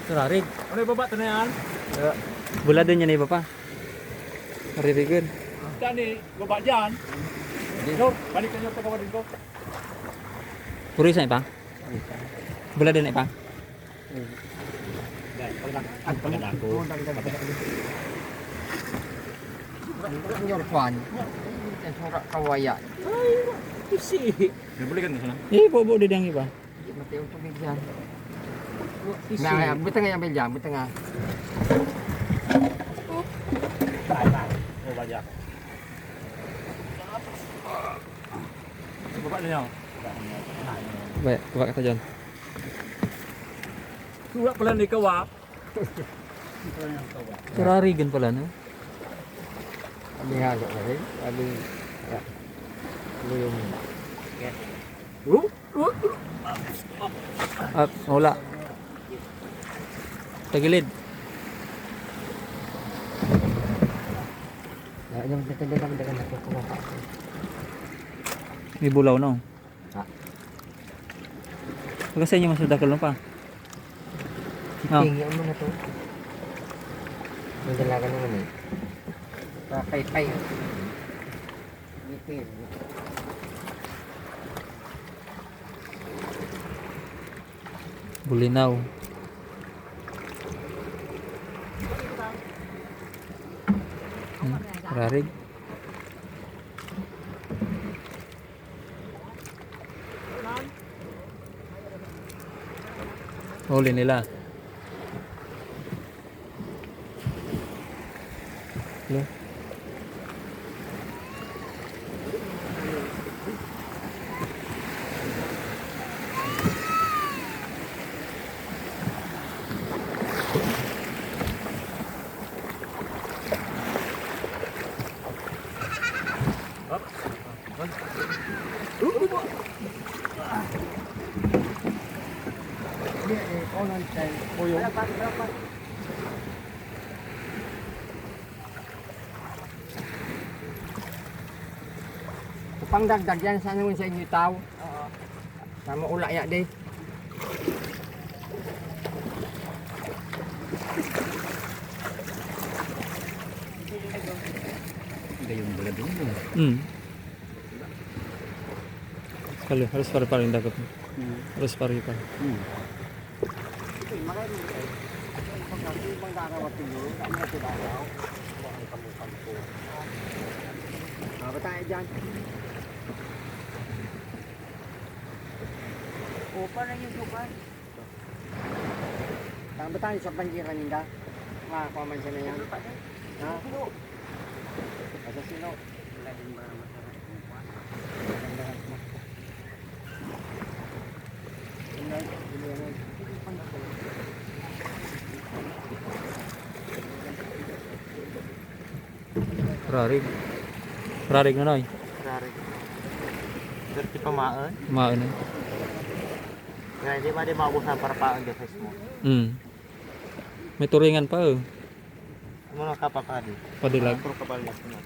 Rarig. Ano yung baba? Ito na yan? Bula din yan iba pa. Naririgan. Diyan eh, baba dyan. Lord, balik na yung pagkawadin ko. Puri sa ipa? Bula din ipa? Ang pagkada ko. Ang yorkwan. Ang surak kawayan. Isi. Nabalikan na sana. Bobo din yang iba. Hindi mati yung tubig yan. Isi. Nah, buta nga yung bilya, buta nga. Tay. Oh, bajak. Baba na yan. Baik, coba kata John. Surat pala ni Kawak. Rarigan pala no. Ano nga ako rin? Ano yung... At wala. Tagilid. Yung tatagalang dagan na kukuha ka. May bulaw no. Ha? Kasi niya masudakal no pa. No. Tingin mo na to. May dalaga naman eh. Pakay-pay. Ngipin. Bulinaw. Rarig. Huli nila. Hello? Pangdagdag yan sa naman sa inyo tao. Sama ula ya deh. Gayong bala din mo. Kali harus pare-pare dagat. Harus pare pa. Apa tayo dyan? Upa na yung sukan. Tama tayo sa panjiran ninda. Makakuha man siya na yan. Ha? Asa sino? Wala din ba masarap yung upa? Rarig. Rarig na noy. Dari. Dari pemaen. Maon. Nga, di ba di maubusan para paang di Facebook? May turingan pa oh. Ano na kapakadi? Padilag. Puro kabalas na.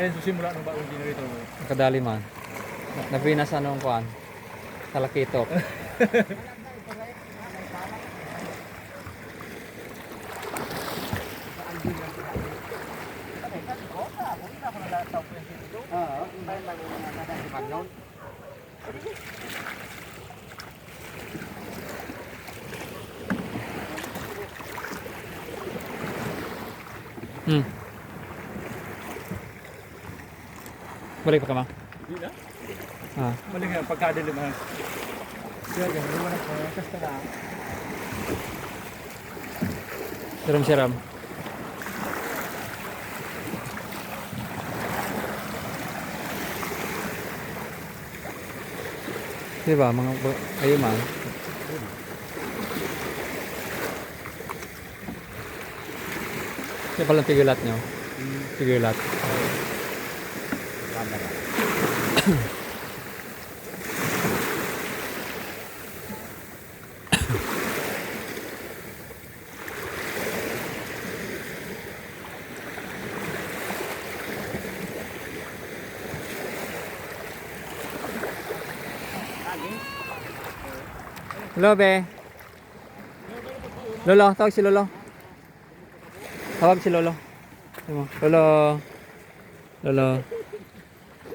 Ngayon susimula ng bagong generator mo. Kadali man. Napinas anong kuan? Talakitok. Balik pa ka ma? Hindi na. Ah. Mali nga, pagkadili man. Kaya ganyan, naman ako. Kasta na. Siram-siram. Diba mga ayun man. Kaya palang tigilat nyo. Sige lahat. Camera. Hello, be. Lolo, tawag si Lolo. Tawag si Lolo. Ano mo? Lolo. Lolo.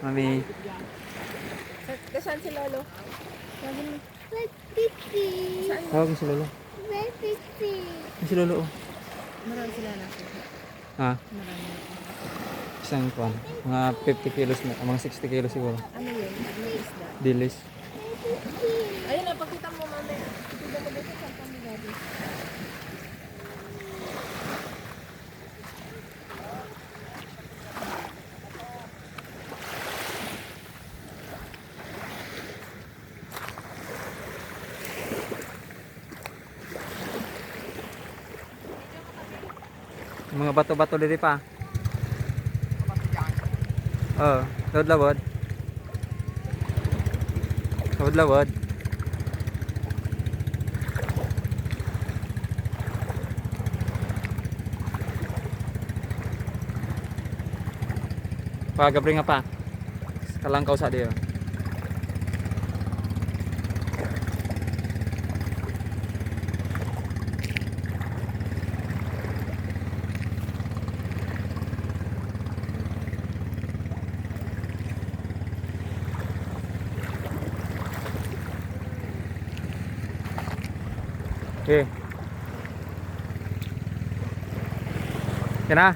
Mami. Saan si Lolo? Sabi mo. Tawag mo si Lolo. Ano si Lolo? Oh. Marami sila na. Ha? Marami. Isang kwan. Mga 50 kilos na. Mga 60 kilos siguro. Ano yun? Ano isda? Dilis. Ayun na, pagkita mo mamaya. Tignan mo dito sa kami gabi. Mga bato-bato dito pa. Oh, lawad-lawad. Lawad-lawad. Pagabri nga pa. Kalangkaw sa diyo. Okay. Yan na.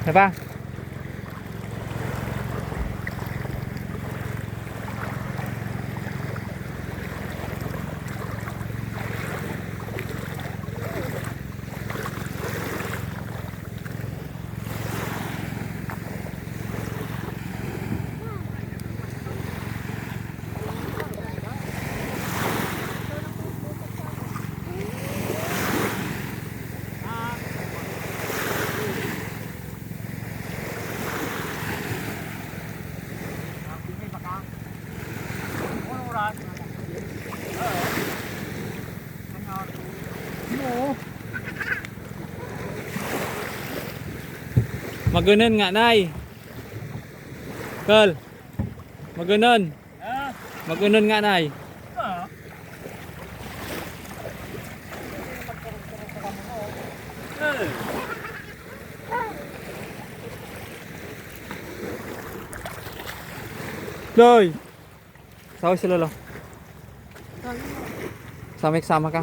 Yan pa. Magunan nga, Nay. Kal. Magunan. Magunan nga, Nay. Loy. Sawa si Lolo. Sama ka.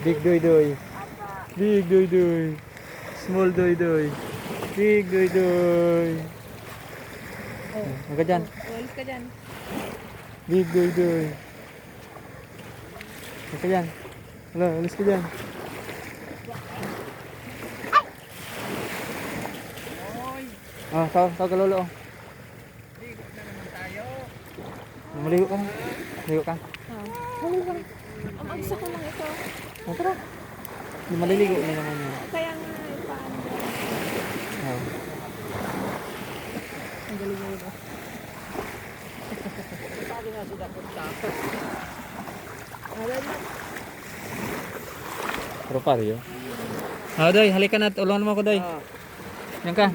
Big doy doy. Big doy doy. Small doy doy. Big doy doy. Oh, maga dyan. Walis ka dyan. Big doy doy. Maga dyan. Hala, alis ka dyan. Ah, tawag ka Lolo. Maligo ka na. Maligo ka. Ang agsa ko lang ito. Ah, tara. Hindi maliligo na naman yun. Kaya nga, paano ba? Oh. Ang galing mo ito. Pero pariyo. Ah, Doy, halika na. Tulungan mo ako, Doy. Yan ka.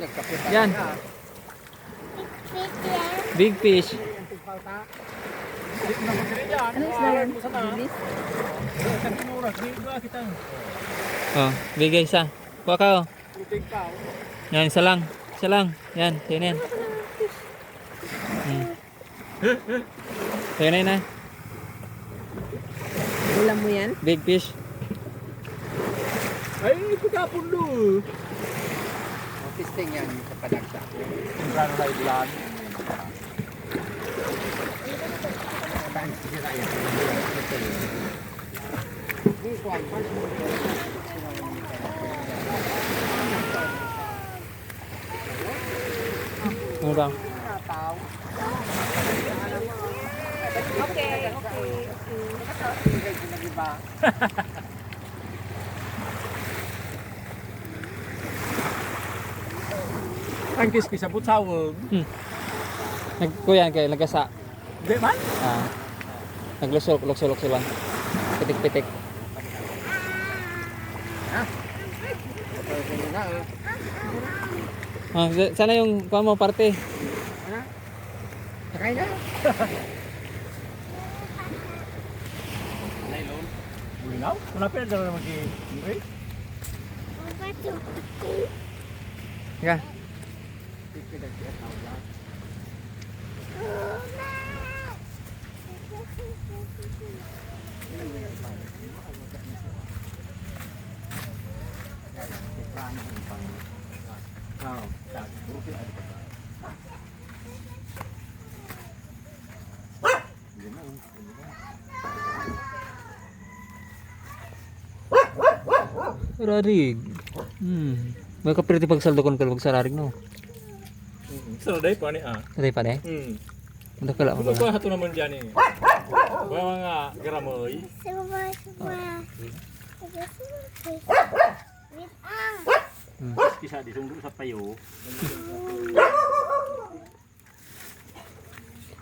Yan. Big fish. Ano isda yan? Bilis? Oh, bigay isa. Kuha ka, oh. Yan, isa lang. Isa lang. Yan, yan. Kaya na yun, ah. Ulam mo yan? Big fish. Ay, pagkapon do. Testing yan sa padagsa. Brand high blood. Ano ba? tao. Okay. Tingay ko na diba? Ang kiskis sa putsawag. Kuya, kay nagkasa. Di man? Ah. Naglusok lang. Pitik-pitik. Pwede na Sana yung kuha mo parte. Ano? Sakay na. Buinaw? Malapit na naman si Mure. Ka. Rarig. May kapiriti pagsaldo kon kalwag sa rarig no. Sa day pa ni ah. Tadi pa de. Udah kala Ano ba hato naman dyan eh? Mga garamoy. Kisa di sungguh sa payo.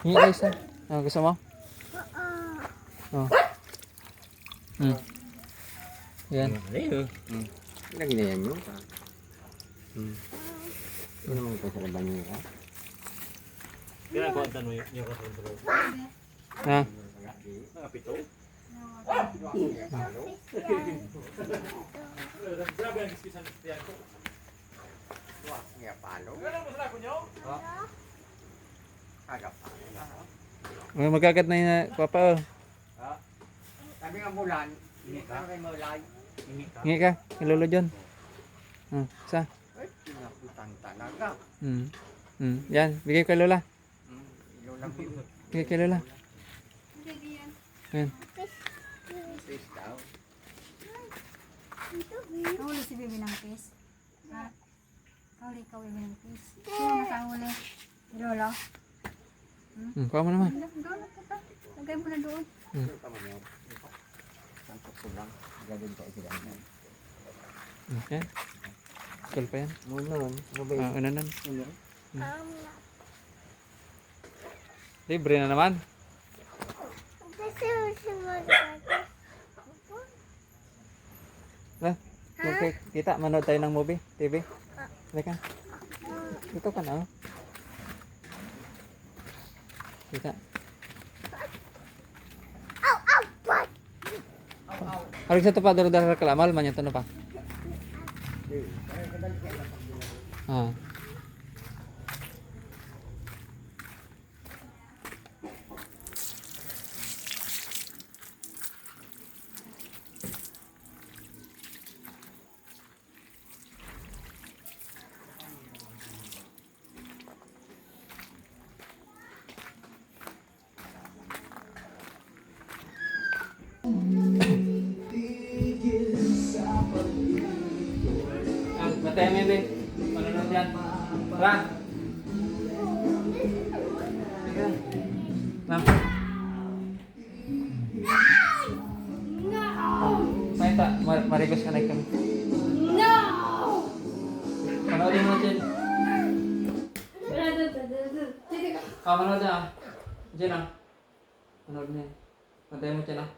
Ini guys. Gusto mo? Oh. Yan. Lagi na yan yun. Ano naman ito sa laban niyo ka? Kaya ko ang tanong yung kontrol. Ha? Nakapito? Grabe ang kiskisan ng tiyan ko. Nga palo. Ganun mo sila ko nyo? Kagap palo na. May magagat na yun papa. Sabi nga bulan, hindi ka kay Malay. Ngi ka, ilolo dyan. Sa? Ay, pinaputan talaga. Yan, bigay ko kay Lola. Ilo lang yun. Bigay kay Lola. Yan. Fish daw. Kahuli si Bibi ng fish. Ha? Kahuli ka Bibi ng fish. Sino makahuli? Lolo? Kuha mo naman. Doon na kita. Lagay mo na doon. Tama niyo. Santok ko lang. Gagawin ko sila. Yan. Cool pa yan. Munon. Mabay. Unanan. Libre na naman. Okay, kita manood tayo ng movie, TV. Halika. Dito ka na. Kita. Harus satu pak darah kelamal banyak tuh pak. Matay mo yun, manunod yan. Tara. Sige. Ma'am. May ta, marigos ka na kami. No! Manoodin mo dyan. Manood na. Dyan ah. Manood na yan. Matay mo dyan ah.